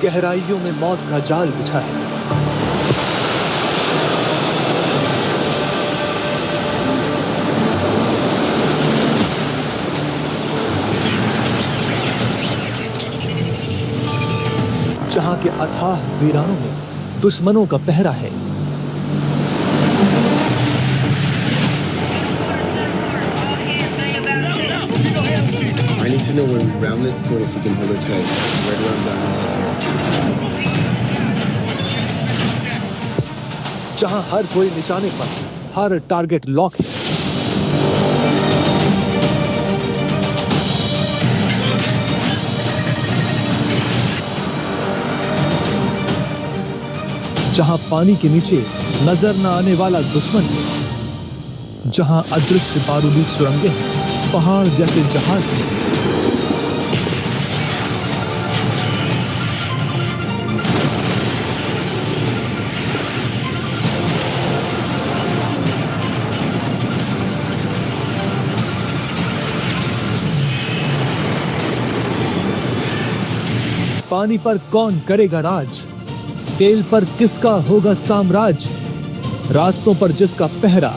गहराइयों में मौत का जाल बिछा है। जहां के अथाह वीरानों में दुश्मनों का पहरा है। I need to know when we round this point if we can hold her tight. Right around Diamond Head here. जहां हर कोई निशाने पर, हर टारगेट लॉक है। जहां पानी के नीचे नजर न आने वाला दुश्मन है, जहां अदृश्य बारूदी सुरंगें हैं, पहाड़ जैसे जहाज हैं। पानी पर कौन करेगा राज? तेल पर किसका होगा साम्राज्य? रास्तों पर जिसका पहरा,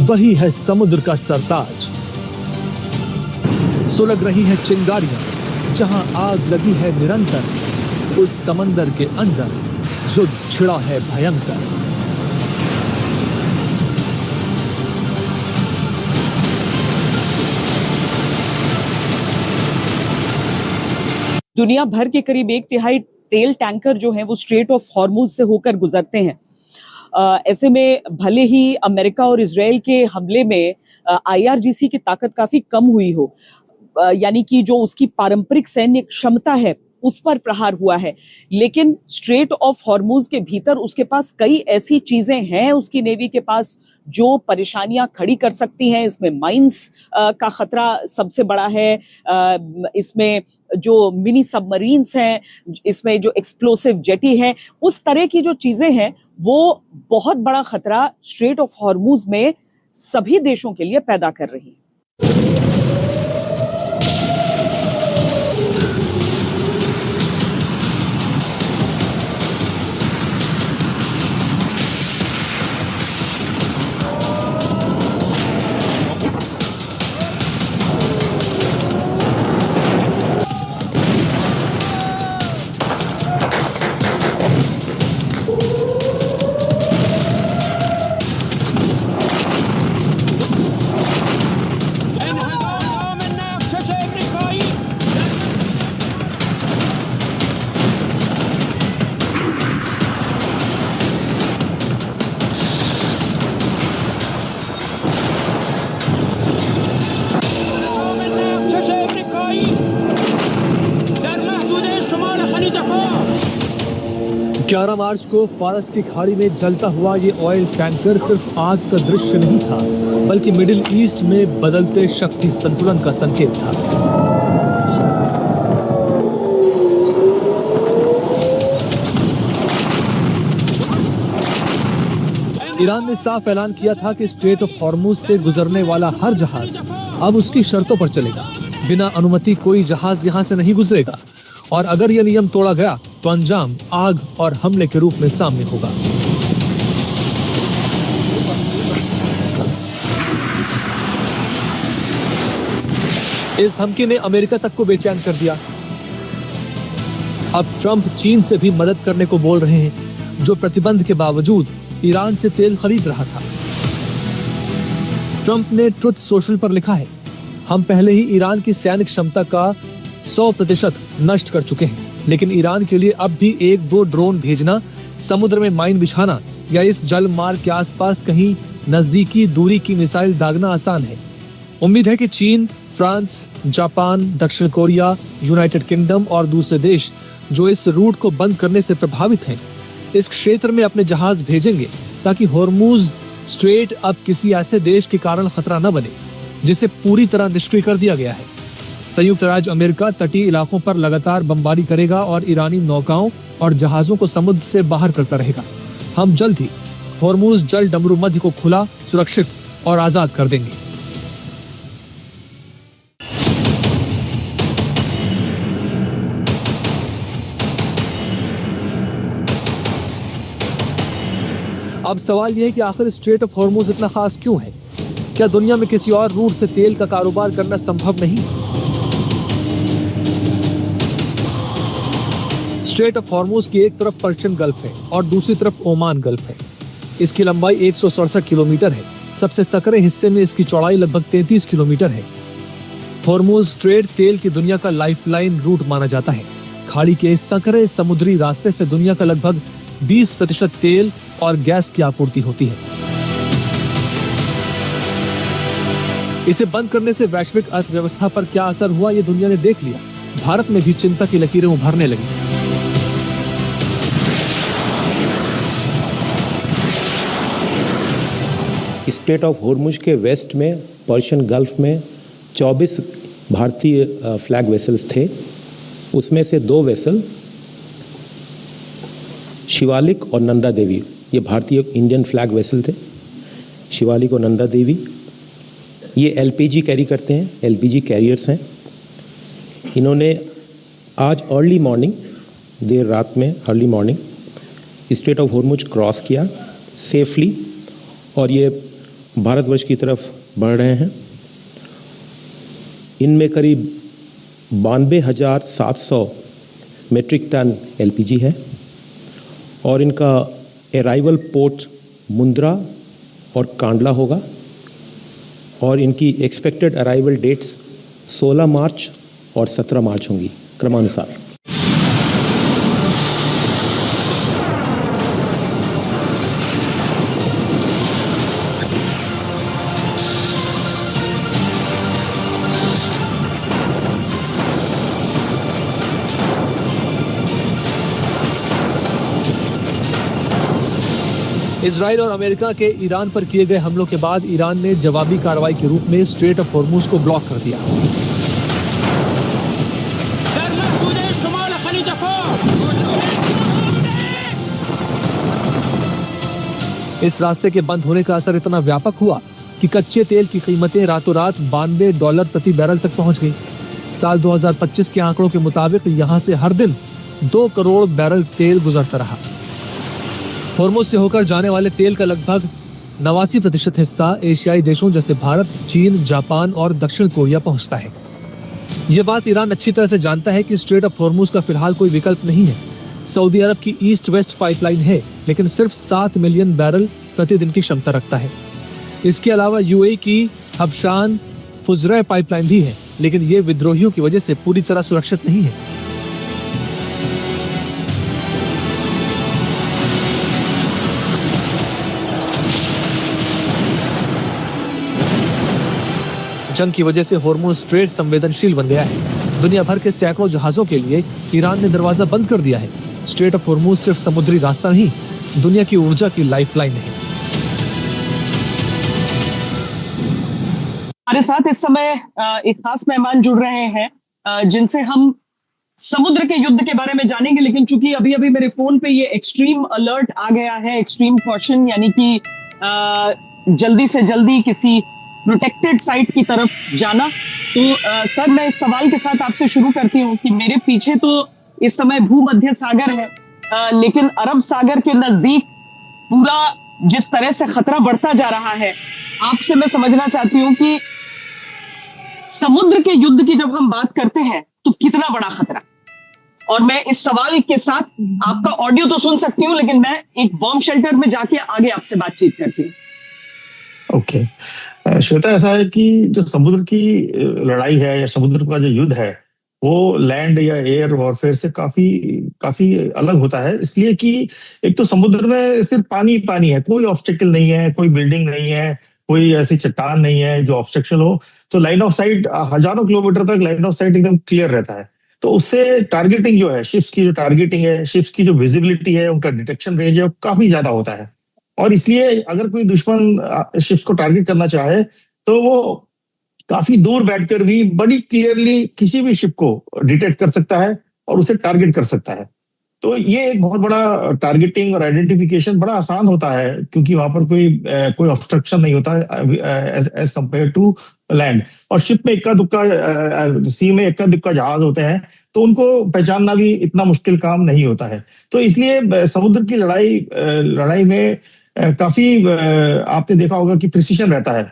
वही है समुद्र का सरताज। सुलग रही है चिंगारियां, जहां आग लगी है निरंतर, उस समंदर के अंदर युद्ध छिड़ा है भयंकर। दुनिया भर के करीब 1/3 तेल टैंकर जो हैं वो स्ट्रेट ऑफ हॉर्मुज से होकर गुजरते हैं। ऐसे में भले ही अमेरिका और इजराइल के हमले में आईआरजीसी की ताकत काफी कम हुई हो, यानी कि जो उसकी पारंपरिक सैन्य क्षमता है उस पर प्रहार हुआ है, लेकिन स्ट्रेट ऑफ हॉर्मुज के भीतर उसके पास कई ऐसी चीजें हैं उसकी नेवी के पास जो परेशानियां खड़ी कर सकती हैं। इसमें माइंस का खतरा सबसे बड़ा है, इसमें जो मिनी सबमरीन्स हैं, इसमें जो एक्सप्लोसिव जेटी हैं, उस तरह की जो चीजें हैं वो बहुत बड़ा खतरा स्ट्रेट ऑफ हॉर्मुज में सभी देशों के लिए पैदा कर रही है। मार्च को फारस की खाड़ी में जलता हुआ ये ऑयल टैंकर सिर्फ आग का दृश्य नहीं था, बल्कि मिडिल ईस्ट में बदलते शक्ति संतुलन का संकेत था। ईरान ने साफ ऐलान किया था कि स्ट्रेट ऑफ हॉर्मुज से गुजरने वाला हर जहाज अब उसकी शर्तों पर चलेगा। बिना अनुमति कोई जहाज यहां से नहीं गुजरेगा, और अगर यह नियम तोड़ा गया तो अंजाम आग और हमले के रूप में सामने होगा। इस धमकी ने अमेरिका तक को बेचैन कर दिया। अब ट्रंप चीन से भी मदद करने को बोल रहे हैं, जो प्रतिबंध के बावजूद ईरान से तेल खरीद रहा था। ट्रंप ने ट्रुथ सोशल पर लिखा है, हम पहले ही ईरान की सैन्य क्षमता का 100% नष्ट कर चुके हैं, लेकिन ईरान के लिए अब भी 1-2 ड्रोन भेजना, समुद्र में माइन बिछाना या इस जल मार्ग के आसपास कहीं नजदीकी दूरी की मिसाइल दागना आसान है। उम्मीद है कि चीन, फ्रांस, जापान, दक्षिण कोरिया, यूनाइटेड किंगडम और दूसरे देश जो इस रूट को बंद करने से प्रभावित हैं, इस क्षेत्र में अपने जहाज भेजेंगे ताकि हॉर्मुज स्ट्रेट अब किसी ऐसे देश के कारण खतरा न बने जिसे पूरी तरह निष्क्रिय कर दिया गया है। संयुक्त राज्य अमेरिका तटीय इलाकों पर लगातार बमबारी करेगा और ईरानी नौकाओं और जहाजों को समुद्र से बाहर करता रहेगा। हम जल्द ही हॉर्मुज जल डमरू मध्य को खुला, सुरक्षित और आजाद कर देंगे। अब सवाल यह है कि आखिर स्ट्रेट ऑफ हॉर्मूज इतना खास क्यों है? क्या दुनिया में किसी और रूट से तेल का कारोबार करना संभव नहीं? स्ट्रेट ऑफ हॉर्मूज की एक तरफ पर्शियन गल्फ है और दूसरी तरफ ओमान गल्फ है। इसकी लंबाई 167 किलोमीटर है। सबसे सकरे हिस्से में इसकी चौड़ाई लगभग 33 किलोमीटर है। हॉर्मूज स्ट्रेट तेल की दुनिया का लाइफलाइन रूट माना जाता है। खाड़ी के इस सकरे समुद्री रास्ते से दुनिया का लगभग 20% तेल और गैस की आपूर्ति होती है। इसे बंद करने से वैश्विक अर्थव्यवस्था पर क्या असर हुआ, ये दुनिया ने देख लिया। भारत में भी चिंता की लकीरें उभरने लगी। स्ट्रेट ऑफ हॉर्मुज के वेस्ट में पर्शियन गल्फ में 24 भारतीय फ्लैग वेसल्स थे। उसमें से 2 वेसल शिवालिक और नंदा देवी, ये भारतीय इंडियन फ्लैग वेसल थे। शिवालिक और नंदा देवी ये एलपीजी कैरी करते हैं, एलपीजी कैरियर्स हैं। इन्होंने आज अर्ली मॉर्निंग, देर रात में early morning straight of Hormuz cross किया सेफली और ये भारतवर्ष की तरफ बढ़ रहे हैं। इनमें करीब 92,700 मीट्रिक टन एलपीजी है और इनका अराइवल पोर्ट मुंद्रा और कांडला होगा और इनकी एक्सपेक्टेड अराइवल डेट्स 16 मार्च और 17 मार्च होंगी क्रमानुसार। इजराइल और अमेरिका के ईरान पर किए गए हमलों के बाद ईरान ने जवाबी कार्रवाई के रूप में स्ट्रेट ऑफ हॉर्मूज को ब्लॉक कर दिया। इस रास्ते के बंद होने का असर इतना व्यापक हुआ कि कच्चे तेल की कीमतें रातों रात $92 प्रति बैरल तक पहुंच गई। साल 2025 के आंकड़ों के मुताबिक यहां से हर दिन 2 करोड़ बैरल तेल गुजरता रहा। हॉर्मुज से होकर जाने वाले तेल का लगभग 89% हिस्सा एशियाई देशों जैसे भारत, चीन, जापान और दक्षिण कोरिया पहुंचता है। यह बात ईरान अच्छी तरह से जानता है कि स्ट्रेट ऑफ हॉर्मुज का फिलहाल कोई विकल्प नहीं है। सऊदी अरब की ईस्ट वेस्ट पाइपलाइन है, लेकिन सिर्फ 7 मिलियन बैरल प्रतिदिन की क्षमता रखता है। इसके अलावा यूएई की हबशान फुजरा पाइपलाइन भी है, लेकिन ये विद्रोहियों की वजह से पूरी तरह सुरक्षित नहीं है। जंग की वजह से हॉर्मुज स्ट्रेट संवेदनशील बन गया है। दुनिया भर के सैकड़ों जहाजों के लिए ईरान ने दरवाजा बंद कर दिया है। स्ट्रेट ऑफ हॉर्मुज सिर्फ समुद्री रास्ता नहीं, दुनिया की ऊर्जा की लाइफलाइन है। हमारे साथ इस समय एक खास मेहमान जुड़ रहे हैं जिनसे हम समुद्र के युद्ध के बारे में जानेंगे, लेकिन चूंकि अभी अभी मेरे फोन पे ये एक्सट्रीम अलर्ट आ गया है, एक्सट्रीम कॉशन, यानी कि जल्दी से जल्दी किसी प्रोटेक्टेड साइट की तरफ जाना। तो सर, मैं इस सवाल के साथ आपसे शुरू करती हूँ कि मेरे पीछे तो इस समय भूमध्य सागर है, लेकिन अरब सागर के नजदीक पूरा जिस तरह से खतरा बढ़ता जा रहा है, आपसे मैं समझना चाहती हूँ कि समुद्र के युद्ध की जब हम बात करते हैं तो कितना बड़ा खतरा। और मैं इस सवाल के साथ आपका ऑडियो तो सुन सकती हूँ, लेकिन मैं एक बॉम्ब शेल्टर में जाके आगे आपसे बातचीत करती हूँ। ओके श्वेता, ऐसा है कि जो समुद्र की लड़ाई है या समुद्र का जो युद्ध है वो लैंड या एयर वॉरफेयर से काफी काफी अलग होता है, इसलिए कि एक तो समुद्र में सिर्फ पानी पानी है, कोई ऑब्स्टेकल नहीं है, कोई बिल्डिंग नहीं है, कोई ऐसी चट्टान नहीं है जो ऑब्स्ट्रक्शन हो। तो लाइन ऑफ साइट हजारों किलोमीटर तक लाइन ऑफ साइट एकदम क्लियर रहता है। तो उससे टारगेटिंग जो है, शिप्स की जो टारगेटिंग है, शिप्स की जो विजिबिलिटी है, उनका डिटेक्शन रेंज है, वो काफी ज्यादा होता है। और इसलिए अगर कोई दुश्मन शिप्स को टारगेट करना चाहे तो वो काफी दूर बैठकर भी बड़ी क्लियरली किसी भी शिप को डिटेक्ट कर सकता है और उसे टारगेट कर सकता है। तो ये एक बहुत बड़ा टारगेटिंग और आइडेंटिफिकेशन बड़ा आसान होता है, क्योंकि वहां पर कोई ऑब्स्ट्रक्शन नहीं होता है एज कंपेयर टू लैंड। और शिप में इक्का दुक्का, सी में इक्का दुक्का जहाज होते हैं, तो उनको पहचानना भी इतना मुश्किल काम नहीं होता है। तो इसलिए समुद्र की लड़ाई में काफी आपने देखा होगा कि प्रिसीशन रहता है,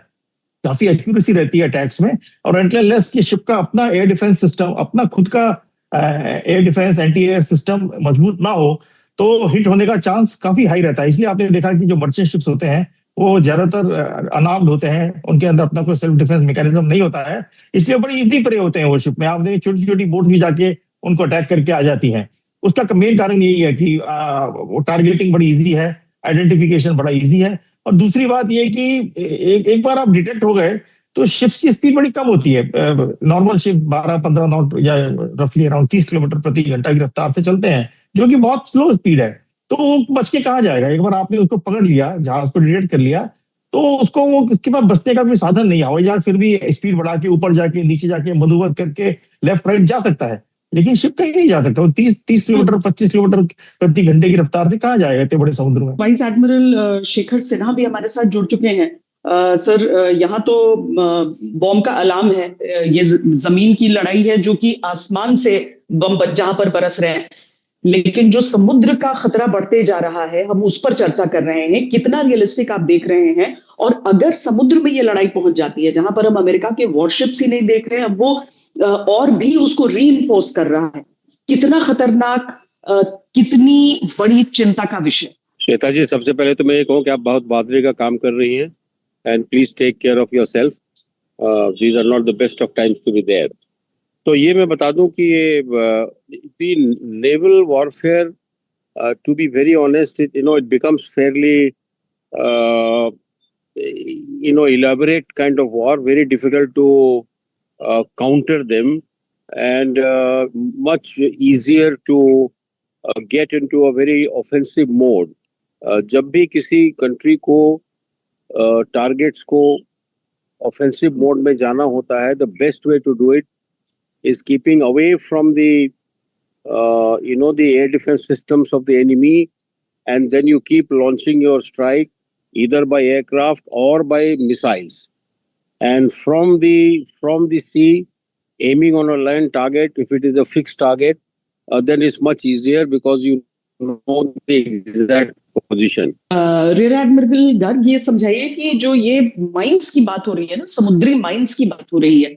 काफी एक्यूरेसी रहती है अटैक्स में। और अनलेस कि शिप का अपना एयर डिफेंस सिस्टम, अपना खुद का air defence anti air system मजबूत ना हो तो हिट होने का चांस काफी हाई रहता है। इसलिए आपने देखा कि जो मर्चेंट शिप्स होते हैं वो ज्यादातर अनार्म्ड होते हैं, उनके अंदर अपना कोई सेल्फ डिफेंस मैकेनिज्म नहीं होता है, इसलिए बड़ी इजी प्रे होते हैं वो शिप में। आप देखिए छोटी छोटी बोट भी जाके उनको अटैक करके आ जाती हैं। उसका मेन कारण यही है कि वो टारगेटिंग बड़ी इजी है, आइडेंटिफिकेशन बड़ा इजी है। और दूसरी बात ये कि एक बार आप डिटेक्ट हो गए तो शिप्स की स्पीड बड़ी कम होती है। नॉर्मल शिप 12-15 नॉट या रफली अराउंड 30 किलोमीटर प्रति घंटा की रफ्तार से चलते हैं, जो कि बहुत स्लो स्पीड है। तो वो बच के कहाँ जाएगा? एक बार आपने उसको पकड़ लिया, जहाज को डिटेक्ट कर लिया, तो उसको वो उसके पास बचने का भी साधन नहीं है। हवाई जहाज फिर भी स्पीड बढ़ा के ऊपर जाके नीचे जाके मनूवर करके लेफ्ट राइट जा सकता है, लेकिन शिप कहीं नहीं जा सकता। वो 30 किलोमीटर 25 किलोमीटर प्रति घंटे की रफ्तार से कहाँ जाएगा इतने बड़े समुद्र में? वाइस एडमिरल शेखर सिन्हा भी हमारे साथ जुड़ चुके हैं। सर, यहाँ तो बॉम्ब का अलार्म है। ये जमीन की लड़ाई है जो कि आसमान से बम जहां पर बरस रहे हैं, लेकिन जो समुद्र का खतरा बढ़ते जा रहा है, हम उस पर चर्चा कर रहे हैं। कितना रियलिस्टिक आप देख रहे हैं? और अगर समुद्र में ये लड़ाई पहुंच जाती है, जहां पर हम अमेरिका के वॉरशिप्स ही नहीं देख रहे हैं, अब वो और भी उसको रीइंफोर्स कर रहा है, कितना खतरनाक, कितनी बड़ी चिंता का विषय। श्वेता जी, सबसे पहले तो मैं ये कहूँ कि आप बहुत बहादुरी का काम कर रही हैं, and please take care of yourself. These are not the best of times to be there. तो ये मैं बता दूं कि ये naval warfare, to be very honest, it becomes fairly elaborate kind of war, very difficult to counter them, and much easier to get into a very offensive mode. जब भी किसी कंट्री को टारगेट्स को ऑफेंसिव मोड में जाना होता है, the best way to do it is keeping away from the the air defense systems of the enemy, and then you keep launching your strike either by aircraft or by missiles, and from the sea aiming on a land target. If it is a fixed target, then it's much easier because you know the exact position. Rear admiral Garg, ये समझाइए कि जो ये mines की बात हो रही है ना, समुद्री माइंस की बात हो रही है,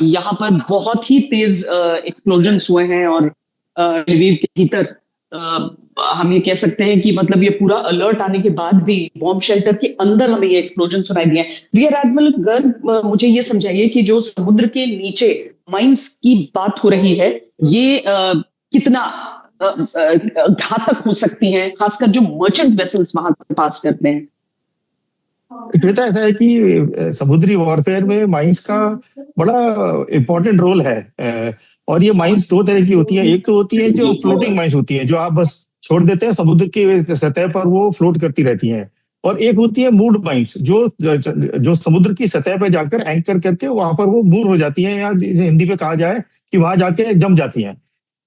यहाँ पर बहुत ही तेज एक्सप्लोजन्स हुए हैं, और लवीव के भीतर हम ये कह सकते हैं कि मतलब ये पूरा अलर्ट आने के बाद भी बॉम्ब शेल्टर के अंदर हमें ये एक्सप्लोजन सुनाई दिए हैं। रियर एडमिरल गर्ग, मुझे ये समझाइए कि जो समुद्र के नीचे माइंस की बात हो रही है, ये कितना घातक हो सकती हैं, खासकर जो मर्चेंट वेसल्स वहां से पास करते हैं। बेटा, ऐसा है कि समुद्री वॉरफेयर में माइंस का बड़ा इंपॉर्टेंट रोल है। और ये माइंस दो तरह की होती है। एक तो होती है जो फ्लोटिंग माइंस होती है, जो आप बस छोड़ देते हैं समुद्र की सतह पर, वो फ्लोट करती रहती हैं। और एक होती है मूड माइंस, जो समुद्र की सतह पर जाकर एंकर करके वहां पर वो मूर हो जाती है, या हिंदी में कहा जाए कि वहां जाके जम जाती हैं।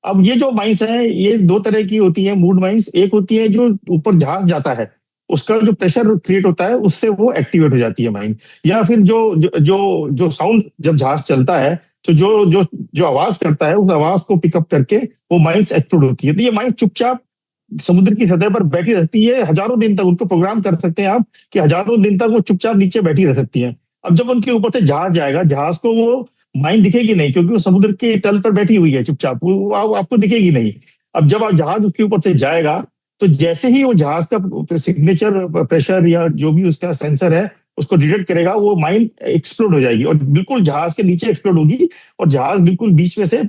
अब ये जो माइंस है, ये दो तरह की होती है मूड माइंस। एक होती है जो ऊपर जहाज जाता है, उसका जो प्रेशर क्रिएट होता है, उससे वो एक्टिवेट हो जाती है माइन। या फिर जो साउंड जब जहाज चलता है, तो जो आवाज करता है, उस आवाज को पिकअप करके वो माइंस एक्सप्लोड होती है। तो ये माइंस चुपचाप समुद्र की सतह पर बैठी रहती है हजारों दिन तक। उनको प्रोग्राम कर सकते हैं आप कि हजारों दिन तक वो चुपचाप नीचे बैठी रह सकती है। अब जब उनके ऊपर से जहाज जाएगा, जहाज को वो माइन दिखेगी नहीं, क्योंकि वो समुद्र के तल पर बैठी हुई है चुपचाप, वो आपको दिखेगी नहीं। अब जब आप जहाज उसके ऊपर से जाएगा, तो जैसे ही वो जहाज का सिग्नेचर प्रेशर या जो भी उसका सेंसर है उसको डिटेक्ट करेगा, वो माइन एक्सप्लोड हो जाएगी और बिल्कुल जहाज के नीचे एक्सप्लोड होगी, और जहाज बिल्कुल बीच में से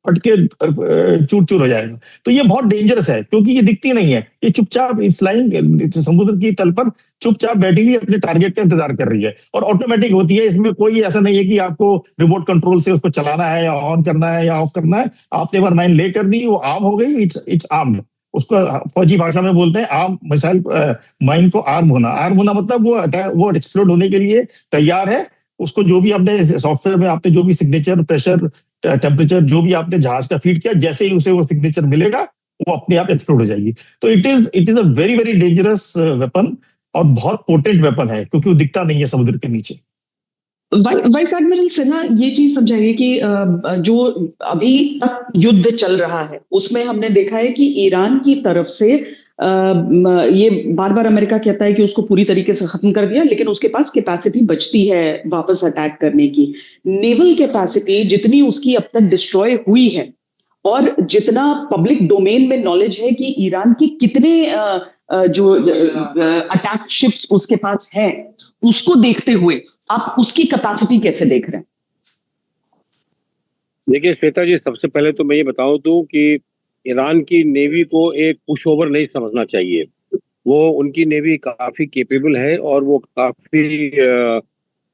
फट के चूर चूर हो जाएगा। तो ये बहुत डेंजरस है, क्योंकि ये दिखती नहीं है, ये चुपचाप फ्लाइंग समुद्र की तल पर चुपचाप बैठी हुई अपने टारगेट का इंतजार कर रही है, और ऑटोमेटिक होती है। इसमें कोई ऐसा नहीं है कि आपको रिमोट कंट्रोल से उसको चलाना है, या ऑन करना है, या ऑफ करना है। आपने बार माइन ले कर दी, वो आर्म हो गई, इट्स आर्म्ड। उसको फौजी भाषा में बोलते हैं आर्म मिसाइल माइन को आर्म होना। आर्म होना मतलब वो एक्सप्लोड होने के लिए तैयार है। उसको जो भी आपने सॉफ्टवेयर में आपने जो भी सिग्नेचर, प्रेशर, टेम्परेचर जो भी आपने जहाज का फीड किया, जैसे ही उसे वो सिग्नेचर मिलेगा, वो अपने आप एक्सप्लोड हो जाएगी। तो it is a very very dangerous weapon, और बहुत पोटेंट वेपन है, क्योंकि वो दिखता नहीं है समुद्र के नीचे। वाइस एडमिरल सिन्हा, ये चीज समझाइए कि जो अभी तक युद्ध चल रहा है, उसमें हमने देखा है कि ईरान की तरफ से ये बार बार अमेरिका कहता है कि उसको पूरी तरीके से खत्म कर दिया, लेकिन उसके पास कैपेसिटी बचती है वापस अटैक करने की। नेवल कैपेसिटी जितनी उसकी अब तक डिस्ट्रॉय हुई है और जितना पब्लिक डोमेन में नॉलेज है कि ईरान की कितने जो अटैक शिप्स उसके पास है, उसको देखते हुए आप उसकी कैपेसिटी कैसे देख रहे हैं? देखिए श्वेता जी, सबसे पहले तो मैं ये बताऊं तो कि ईरान की नेवी को एक पुश ओवर नहीं समझना चाहिए। वो उनकी नेवी काफी केपेबल है और वो काफी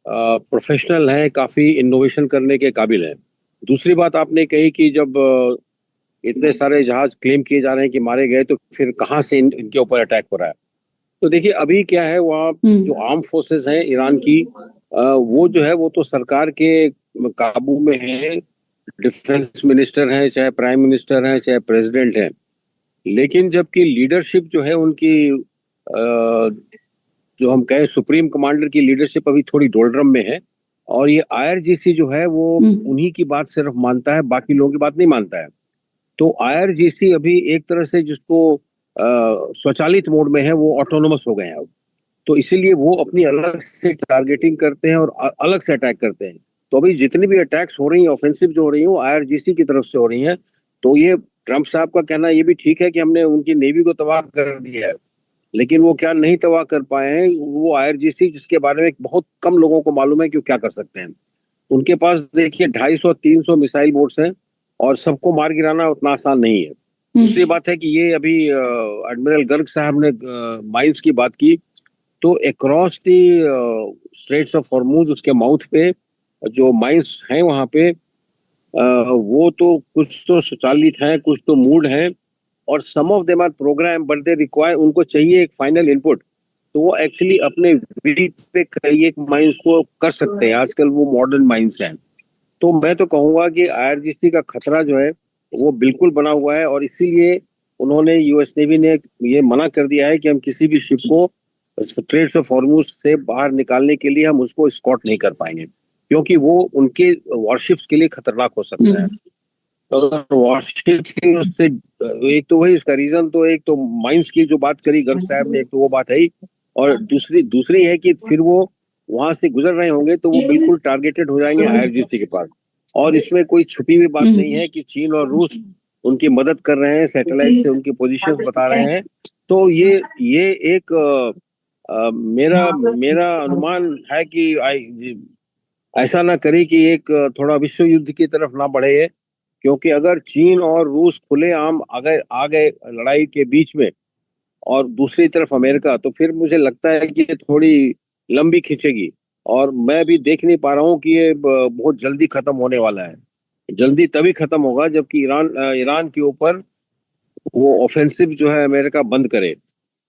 प्रोफेशनल है, काफी इनोवेशन करने के काबिल है। दूसरी बात आपने कही कि जब इतने सारे जहाज क्लेम किए जा रहे हैं कि मारे गए, तो फिर कहाँ से इनके ऊपर अटैक हो रहा है? तो देखिए अभी क्या है, वहाँ जो आर्म फोर्सेस हैं ईरान की, वो जो है वो तो सरकार के काबू में है। डिफेंस मिनिस्टर हैं, चाहे प्राइम मिनिस्टर हैं, चाहे प्रेसिडेंट हैं। लेकिन जबकि लीडरशिप जो है उनकी, जो हम कहें सुप्रीम कमांडर की लीडरशिप अभी थोड़ी डोलड्रम में है। और ये आईआरजीसी जो है वो उन्हीं की बात सिर्फ मानता है, बाकी लोगों की बात नहीं मानता है। तो आईआरजीसी अभी एक तरह से जिसको स्वचालित मोड में है, वो ऑटोनोमस हो गए हैं अब। तो इसीलिए वो अपनी अलग से टारगेटिंग करते हैं और अलग से अटैक करते हैं। तो अभी जितनी भी अटैक्स हो रही हैं, ऑफेंसिव जो हो रही हैं, वो आईआरजीसी की तरफ से हो रही हैं। तो ये ट्रंप साहब का कहना ये भी ठीक है कि हमने उनकी नेवी को तबाह कर दिया है, लेकिन वो क्या नहीं तबाह कर पाए हैं, वो आईआरजीसी, जिसके बारे में बहुत कम लोगों को मालूम है कि वो क्या कर सकते हैं। उनके पास देखिए 250-300 मिसाइल बोट्स हैं और सबको मार गिराना उतना आसान नहीं है। दूसरी बात है कि ये अभी एडमिरल गर्ग साहब ने माइंस की बात की, तो across the Straits of Hormuz, उसके माउथ पे जो माइंस हैं वहां पे, वो तो कुछ तो स्वचालित हैं, कुछ तो मूड हैं, और some of them are programme, but they require, उनको चाहिए एक फाइनल इनपुट। तो वो एक्चुअली अपने व्हील पे कई एक माइंस को कर सकते हैं। आजकल वो मॉडर्न माइंस हैं। तो मैं तो कहूंगा कि आईआरजीसी का खतरा जो है वो बिल्कुल बना हुआ है, और इसीलिए उन्होंने, यूएस नेवी ने ये मना कर दिया है कि हम किसी भी शिप को स्ट्रेट्स ऑफ हॉर्मुज से बाहर निकालने के लिए हम उसको स्कॉट नहीं कर पाएंगे, क्योंकि वो उनके वॉरशिप्स के लिए खतरनाक हो सकता है। तो अगर वॉरशिप की उससे, एक तो वही उसका रीजन, तो एक तो माइंस की जो बात करी गर्ग साहब ने, एक तो वो बात है ही, और दूसरी है कि फिर वो वहां से गुजर रहे होंगे तो वो बिल्कुल टारगेटेड हो जाएंगे आईआरजीसी के पास। और इसमें कोई छुपी हुई बात नहीं है कि चीन और रूस उनकी मदद कर रहे हैं, सैटेलाइट से उनकी पोजीशंस बता रहे हैं। तो ये एक मेरा अनुमान है कि ऐसा ना करे कि एक थोड़ा विश्व युद्ध की तरफ ना बढ़े है, क्योंकि अगर चीन और रूस खुलेआम अगर आ गए लड़ाई के बीच में, और दूसरी तरफ अमेरिका, तो फिर मुझे लगता है कि ये थोड़ी लंबी खींचेगी। और मैं भी देख नहीं पा रहा हूँ कि ये बहुत जल्दी खत्म होने वाला है। जल्दी तभी खत्म होगा जबकि ईरान के ऊपर वो ऑफेंसिव जो है अमेरिका बंद करे।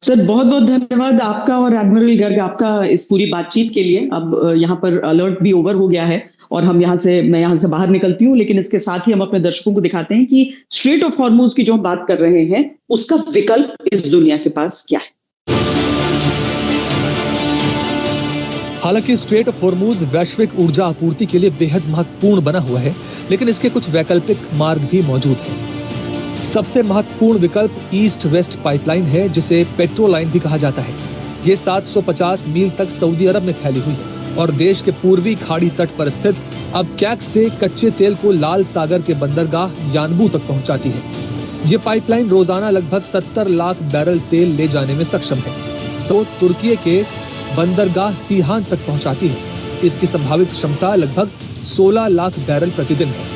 सर बहुत बहुत धन्यवाद आपका और एडमिरल गर्ग आपका इस पूरी बातचीत के लिए। अब यहाँ पर अलर्ट भी ओवर हो गया है और मैं यहाँ से बाहर निकलती हूँ, लेकिन इसके साथ ही हम अपने दर्शकों को दिखाते हैं कि स्ट्रेट ऑफ हॉर्मुज की जो हम बात कर रहे हैं उसका विकल्प इस दुनिया के पास क्या है। हालांकि स्ट्रेट ऑफ हॉर्मुज वैश्विक ऊर्जा आपूर्ति के लिए बेहद महत्वपूर्ण बना हुआ है, लेकिन इसके कुछ वैकल्पिक मार्ग भी मौजूद हैं। सबसे महत्वपूर्ण विकल्प ईस्ट वेस्ट पाइपलाइन है, जिसे पेट्रो लाइन भी कहा जाता है। ये 750 मील तक सऊदी अरब में फैली हुई है और देश के पूर्वी खाड़ी तट पर स्थित अबक्याक से कच्चे तेल को लाल सागर के बंदरगाह यानबू तक पहुंचाती है। ये पाइपलाइन रोजाना लगभग 70 लाख बैरल तेल ले जाने में सक्षम है। तुर्की के बंदरगाह सीहान तक पहुंचाती है। इसकी संभावित क्षमता लगभग 16 लाख बैरल प्रतिदिन है।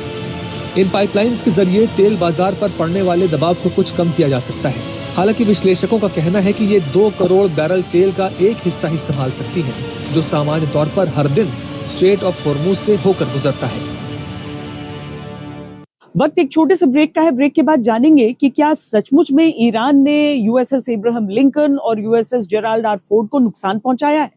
इन पाइपलाइंस के जरिए तेल बाजार पर पड़ने वाले दबाव को कुछ कम किया जा सकता है। हालांकि विश्लेषकों का कहना है कि ये 2 करोड़ बैरल तेल का एक हिस्सा ही संभाल सकती है, जो सामान्य तौर पर हर दिन स्ट्रेट ऑफ हॉर्मुज से होकर गुजरता है। वक्त एक छोटे से ब्रेक का है। ब्रेक के बाद जानेंगे कि क्या सचमुच में ईरान ने यूएसएस एब्राहम लिंकन और यूएसएस जेराल्ड आर फोर्ड को नुकसान पहुंचाया है।